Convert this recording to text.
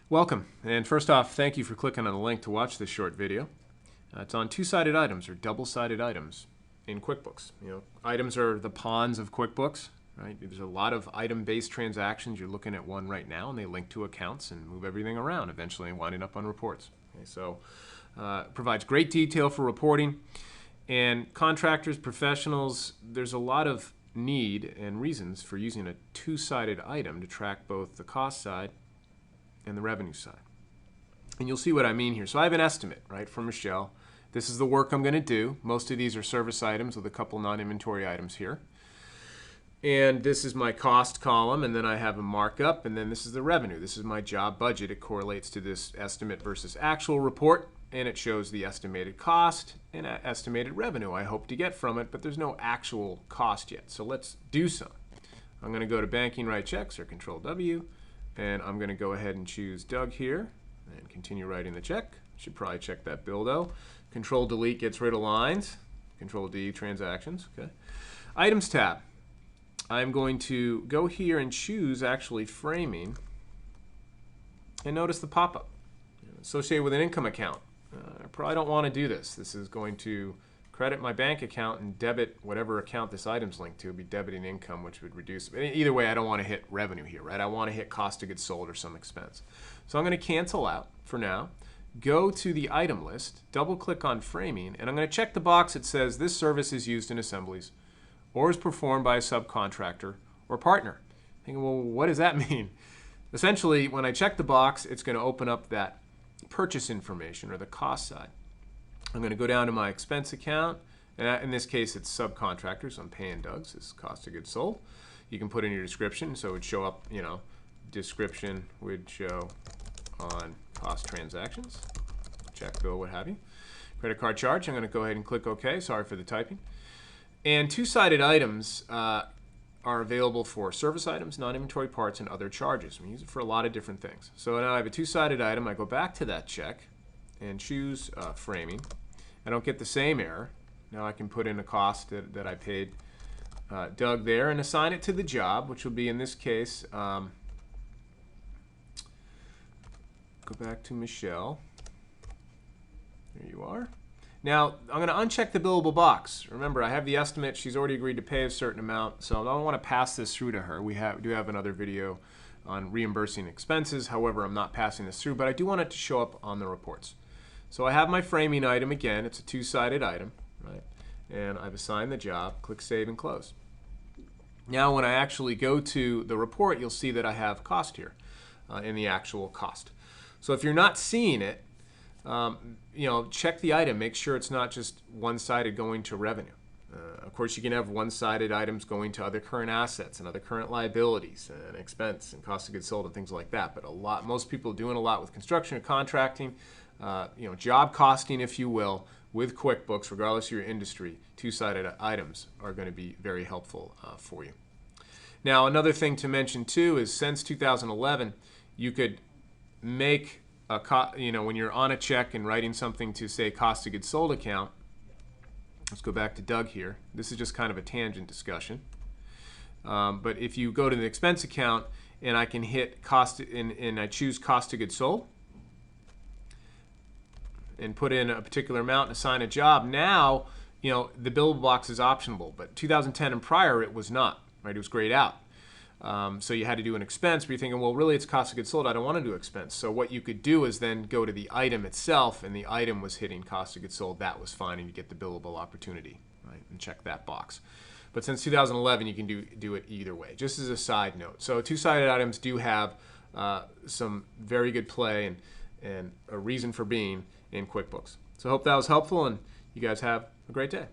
Welcome, and first off, thank you for clicking on the link to watch this short video. It's on two-sided items or double-sided items in QuickBooks. Items are the pawns of QuickBooks, right? There's a lot of item-based transactions. You're looking at one right now, and they link to accounts and move everything around, eventually winding up on reports. Okay, so it provides great detail for reporting, and contractors, professionals, there's a lot of need and reasons for using a two-sided item to track both the cost side and the revenue side. And you'll see what I mean here. So I have an estimate, right, from Michelle. This is the work I'm going to do. Most of these are service items with a couple non-inventory items here. And this is my cost column, and then I have a markup, and then this is the revenue. This is my job budget. It correlates to this estimate versus actual report, and it shows the estimated cost and estimated revenue I hope to get from it, but there's no actual cost yet. So let's do some. I'm going to go to banking, write checks, or Control W. And I'm going to go ahead and choose Doug here and continue writing the check. Should probably check that bill though. Control Delete gets rid of lines. Control D, transactions. Okay. Items tab. I'm going to go here and choose actually framing. And notice the pop-up associated with an income account. I probably don't want to do this. This is going to credit my bank account and debit whatever account this item's linked to. It'd be debiting income, which would reduce. Either way, I don't want to hit revenue here, right? I want to hit cost of goods sold or some expense. So I'm going to cancel out for now. Go to the item list, double click on framing, and I'm going to check the box that says this service is used in assemblies or is performed by a subcontractor or partner. Thinking, well, what does that mean? Essentially, when I check the box, it's going to open up that purchase information or the cost side. I'm going to go down to my expense account, and in this case it's subcontractors. So I'm paying Doug's. This is cost of goods sold. You can put in your description, so it would show up, description would show on cost transactions, check bill, what have you. Credit card charge, I'm going to go ahead and click OK. Sorry for the typing. And two-sided items are available for service items, non-inventory parts, and other charges. We use it for a lot of different things. So now I have a two-sided item. I go back to that check and choose framing. I don't get the same error. Now I can put in a cost that I paid Doug there and assign it to the job, which will be in this case, go back to Michelle. There you are. Now I'm going to uncheck the billable box. Remember, I have the estimate. She's already agreed to pay a certain amount, so I don't want to pass this through to her. We do have another video on reimbursing expenses. However, I'm not passing this through, but I do want it to show up on the reports. So I have my framing item again. It's a two-sided item, right? And I've assigned the job. Click Save and Close. Now when I actually go to the report, you'll see that I have cost here in the actual cost. So if you're not seeing it, check the item. Make sure it's not just one-sided going to revenue. Of course, you can have one-sided items going to other current assets and other current liabilities and expense and cost of goods sold and things like that. But most people are doing a lot with construction and contracting, job costing, if you will, with QuickBooks, regardless of your industry. Two-sided items are going to be very helpful for you. Now, another thing to mention too is since 2011, you could make when you're on a check and writing something to say cost of goods sold account. Let's go back to Doug here. This is just kind of a tangent discussion. But if you go to the expense account and I can hit cost and I choose cost of goods sold and put in a particular amount and assign a job, now the billable box is optional. But 2010 and prior it was not. Right? It was grayed out. So you had to do an expense, but you're thinking, well, really it's cost of goods sold. I don't want to do expense. So what you could do is then go to the item itself, and the item was hitting cost of goods sold. That was fine, and you get the billable opportunity, right? And check that box. But since 2011, you can do it either way. Just as a side note. So two-sided items do have some very good play and a reason for being in QuickBooks. So I hope that was helpful, and you guys have a great day.